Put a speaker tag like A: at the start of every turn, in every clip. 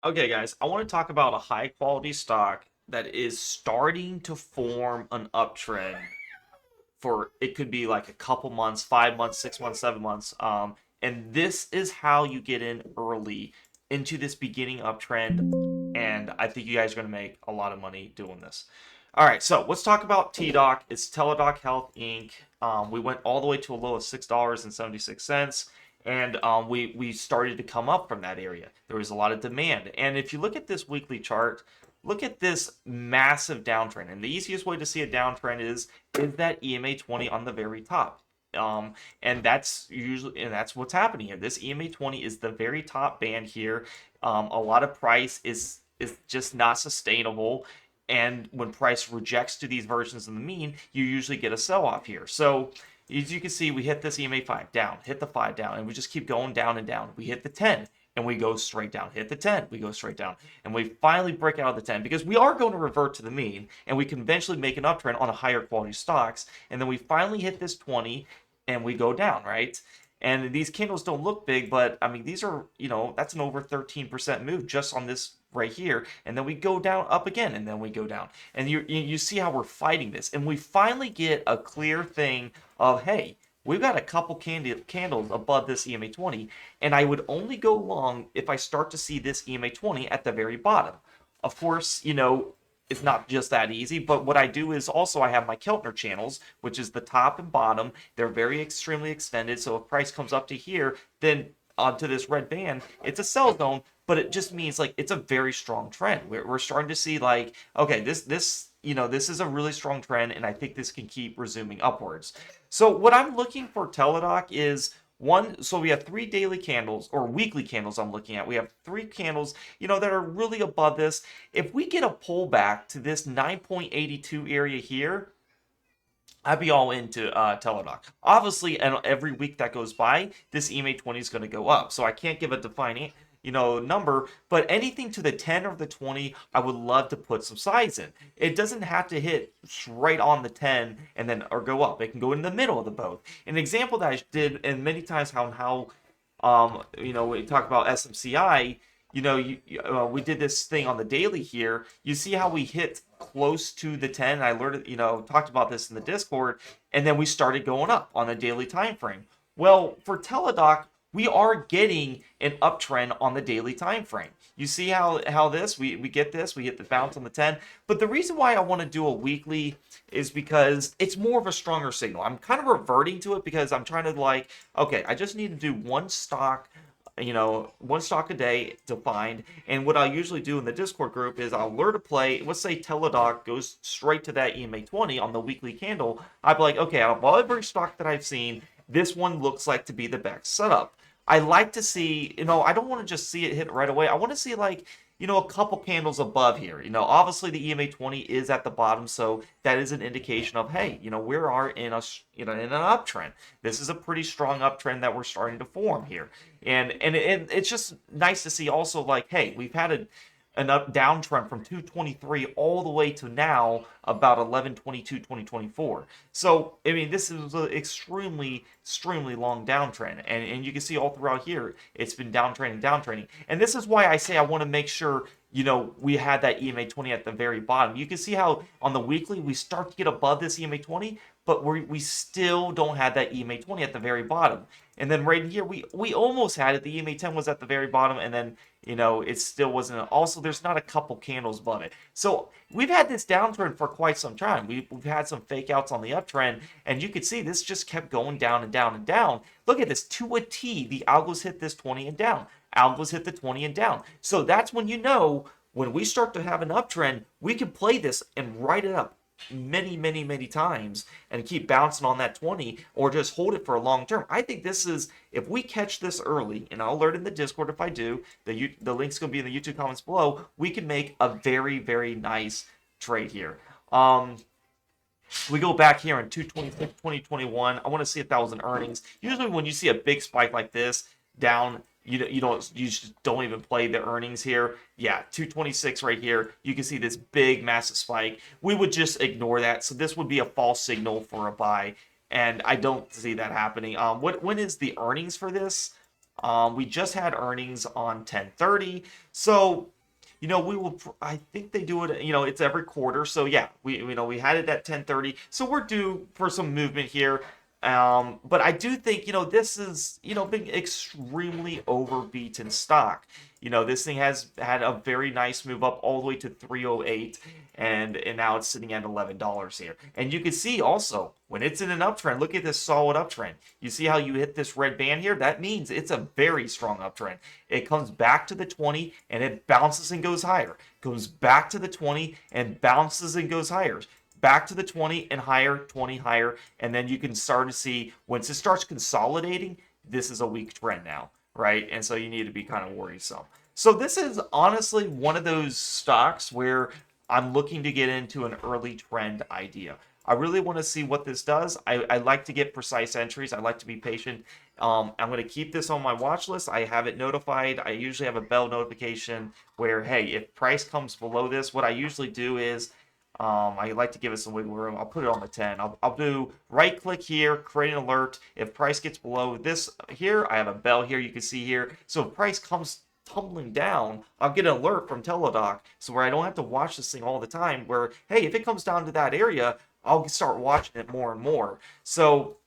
A: Okay, guys, I want to talk about a high quality stock that is starting to form an uptrend for it could be like a couple months, 5 months, 6 months, 7 months. And this is how you get in early into this beginning uptrend. And I think you guys are going to make a lot of money doing this. All right, so let's talk about TDOC. It's Teladoc Health Inc. We went all the way to a low of $6.76, and we started to come up from that area. There was a lot of demand, and if you look at this weekly chart, look at this massive downtrend. And the easiest way to see a downtrend is that EMA 20 on the very top. And that's what's happening here. This EMA 20 is the very top band here. A lot of price is just not sustainable. And when price rejects to these versions of the mean, you usually get a sell off here. So as you can see, we hit this EMA 5 down, hit the 5 down, and we just keep going down and down. We hit the 10 and we go straight down. Hit the 10, we go straight down. And we finally break out of the 10 because we are going to revert to the mean and we can eventually make an uptrend on a higher quality stocks. And then we finally hit this 20 and we go down, right? And these candles don't look big, but I mean, these are, that's an over 13% move just on this right here. And then we go down up again, and then we go down. And you see how we're fighting this. And we finally get a clear thing of, hey, we've got a couple candles above this EMA 20, and I would only go long if I start to see this EMA 20 at the very bottom. Of course, it's not just that easy, but what I do is also I have my Keltner channels, which is the top and bottom. They're very extremely extended, so if price comes up to here, then onto this red band, it's a sell zone, but it just means like it's a very strong trend. We're starting to see like, okay, this is a really strong trend, and I think this can keep resuming upwards. So what I'm looking for Teladoc is one. So we have three daily candles or weekly candles. I'm looking at. We have three candles, that are really above this. If we get a pullback to this 9.82 area here, I'd be all into Teladoc. Obviously, and every week that goes by, this EMA 20 is going to go up. So I can't give a defining, number, but anything to the 10 or the 20, I would love to put some size in. It doesn't have to hit right on the 10 and then or go up. It can go in the middle of the both. An example that I did, and many times we talk about SMCI, we did this thing on the daily here. You see how we hit close to the 10. I learned, talked about this in the Discord, and then we started going up on the daily time frame. Well, for Teladoc, we are getting an uptrend on the daily time frame. You see how this we get this, we hit the bounce on the 10. But the reason why I want to do a weekly is because it's more of a stronger signal. I'm kind of reverting to it because I'm trying to like, okay, I just need to do one stock a day to find. And what I usually do in the Discord group is I'll lure to play. Let's say Teladoc goes straight to that EMA 20 on the weekly candle. I'd be like, okay, out of all every stock that I've seen, this one looks like to be the best setup. I like to see, I don't want to just see it hit right away. I want to see like, a couple candles above here. Obviously the EMA 20 is at the bottom, so that is an indication of, hey, we are in in an uptrend. This is a pretty strong uptrend that we're starting to form here. And it's just nice to see also like, hey, we've had an up downtrend from 223 all the way to now about 1122 2024. So I mean, this is an extremely long downtrend, and you can see all throughout here it's been downtrending. And this is why I say I want to make sure we had that EMA 20 at the very bottom. You can see how on the weekly we start to get above this EMA 20, but we still don't have that EMA 20 at the very bottom. And then right here we almost had it. The EMA 10 was at the very bottom, and then it still wasn't. Also, there's not a couple candles above it. So we've had this downtrend for quite some time. We've had some fake outs on the uptrend, and you can see this just kept going down and down and down. Look at this to a T. The algos hit this 20 and down. Algos hit the 20 and down. So that's when when we start to have an uptrend, we can play this and write it up many times and keep bouncing on that 20 or just hold it for a long term. I think this is, if we catch this early, and I'll alert in the Discord if I do, the link's going to be in the YouTube comments below, we can make a very nice trade here. We go back here in 226 2021. I want to see if that was an earnings. Usually when you see a big spike like this down, you just don't even play the earnings here. Yeah, 226 right here. You can see this big massive spike. We would just ignore that. So this would be a false signal for a buy, and I don't see that happening. When is the earnings for this? We just had earnings on 10/30, so we will. I think they do it. It's every quarter. So yeah, we had it at 10/30. So we're due for some movement here. But I do think this is been extremely overbeaten stock. This thing has had a very nice move up all the way to 308, and now it's sitting at $11 here. And you can see also when it's in an uptrend, look at this solid uptrend. You see how you hit this red band here? That means it's a very strong uptrend. It comes back to the 20 and it bounces and goes higher. Goes back to the 20 and bounces and goes higher. Back to the 20 and higher, 20 higher, and then you can start to see once it starts consolidating, this is a weak trend now, right? And so you need to be kind of worrisome. So this is honestly one of those stocks where I'm looking to get into an early trend idea. I really want to see what this does. I like to get precise entries. I like to be patient. I'm going to keep this on my watch list. I have it notified. I usually have a bell notification where, hey, if price comes below this, what I usually do is I like to give it some wiggle room. I'll put it on the 10. I'll do right click here, create an alert. If price gets below this here, I have a bell here you can see here. So if price comes tumbling down, I'll get an alert from TDOC so where I don't have to watch this thing all the time where, hey, if it comes down to that area, I'll start watching it more and more. So,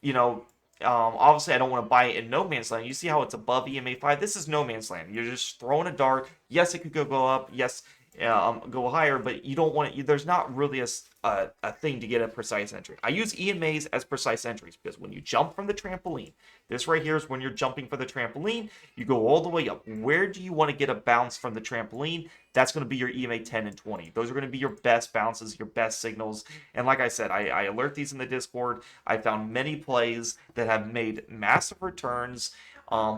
A: obviously I don't want to buy it in no man's land. You see how it's above EMA 5? This is no man's land. You're just throwing a dart. Yes, it could go up. Yes, go higher, but you don't want it. There's not really a thing to get a precise entry. I use EMAs as precise entries because when you jump from the trampoline, this right here is when you're jumping for the trampoline. You go all the way up. Where do you want to get a bounce from the trampoline? That's going to be your EMA 10 and 20. Those are going to be your best bounces, your best signals. And like I said, I alert these in the Discord. I found many plays that have made massive returns.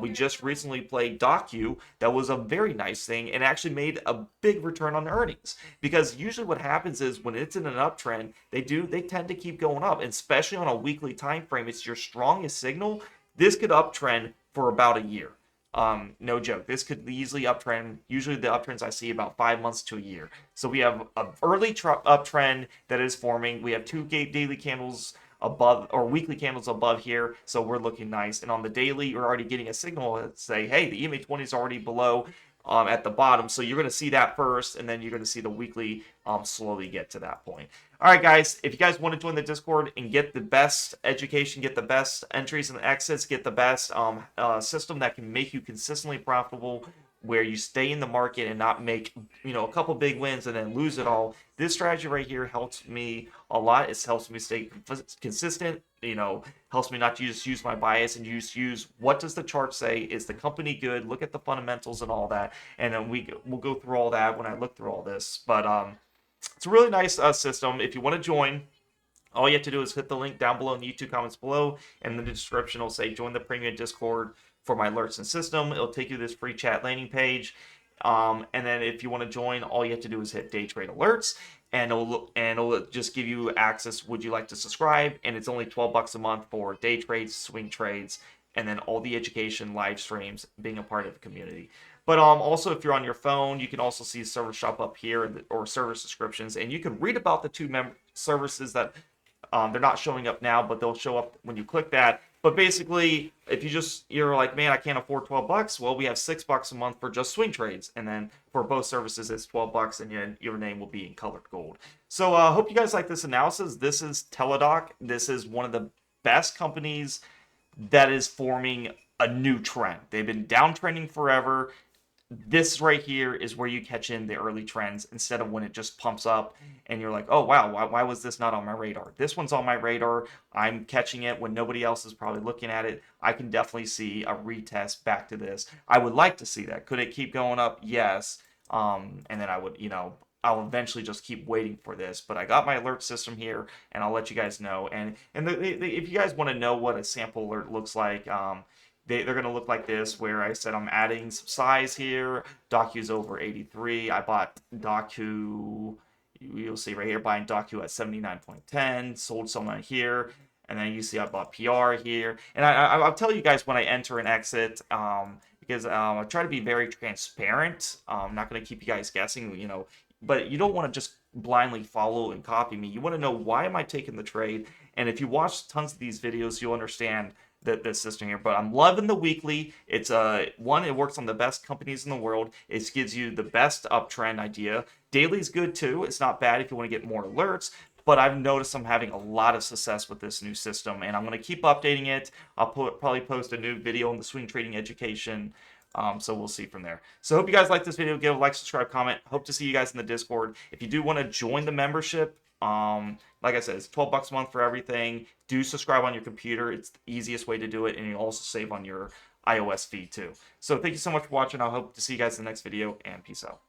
A: We just recently played Docu. That was a very nice thing and actually made a big return on earnings. Because usually what happens is when it's in an uptrend, they tend to keep going up, and especially on a weekly time frame. It's your strongest signal. This could uptrend for about a year. No joke. This could easily uptrend. Usually the uptrends I see about 5 months to a year. So we have an early uptrend that is forming. We have two daily candles above or weekly candles above here, so we're looking nice. And on the daily, you're already getting a signal that say, hey, the EMA 20 is already below at the bottom, so you're going to see that first, and then you're going to see the weekly slowly get to that point. All right, guys, if you guys want to join the Discord and get the best education, get the best entries and exits, get the best system that can make you consistently profitable, where you stay in the market and not make a couple big wins and then lose it all. This strategy right here helps me a lot. It helps me stay consistent. Helps me not to just use my bias and use what does the chart say? Is the company good? Look at the fundamentals and all that, and then we'll go through all that when I look through all this. But it's a really nice system. If you want to join, all you have to do is hit the link down below in the YouTube comments below, and in the description it'll say join the premium Discord for my alerts and system. It'll take you to this free chat landing page. And then if you want to join, all you have to do is hit day trade alerts, and it'll just give you access. Would you like to subscribe? And it's only $12 a month for day trades, swing trades, and then all the education, live streams, being a part of the community. But also, if you're on your phone, you can also see server shop up here or server subscriptions, and you can read about the two services that they're not showing up now, but they'll show up when you click that. But basically, if you're like, man, I can't afford $12. Well, we have $6 a month for just swing trades, and then for both services, it's $12, and your name will be in colored gold. So, I hope you guys like this analysis. This is TDOC. This is one of the best companies that is forming a new trend. They've been downtrending forever. This right here is where you catch in the early trends instead of when it just pumps up and you're like, oh, wow, why was this not on my radar? This one's on my radar. I'm catching it when nobody else is probably looking at it. I can definitely see a retest back to this. I would like to see that. Could it keep going up? Yes. And then I would, I'll eventually just keep waiting for this. But I got my alert system here, and I'll let you guys know. And if you guys want to know what a sample alert looks like, they're going to look like this, where I said I'm adding some size here. Docu's over 83. I bought Docu, you'll see right here, buying Docu at 79.10. Sold someone here. And then you see I bought PR here. And I'll tell you guys when I enter and exit, because I try to be very transparent. I'm not going to keep you guys guessing, but you don't want to just blindly follow and copy me. You want to know, why am I taking the trade? And if you watch tons of these videos, you'll understand this system here. But I'm loving the weekly. It's one, it works on the best companies in the world. It gives you the best uptrend idea. Daily's good too. It's not bad if you want to get more alerts. But I've noticed I'm having a lot of success with this new system, and I'm going to keep updating it. I'll probably post a new video on the swing trading education. So we'll see from there. So hope you guys like this video. Give a like, subscribe, comment. Hope to see you guys in the Discord. If you do want to join the membership, like I said, it's $12 a month for everything. Do subscribe on your computer. It's the easiest way to do it, and you also save on your iOS feed too. So thank you so much for watching. I hope to see you guys in the next video, and peace out.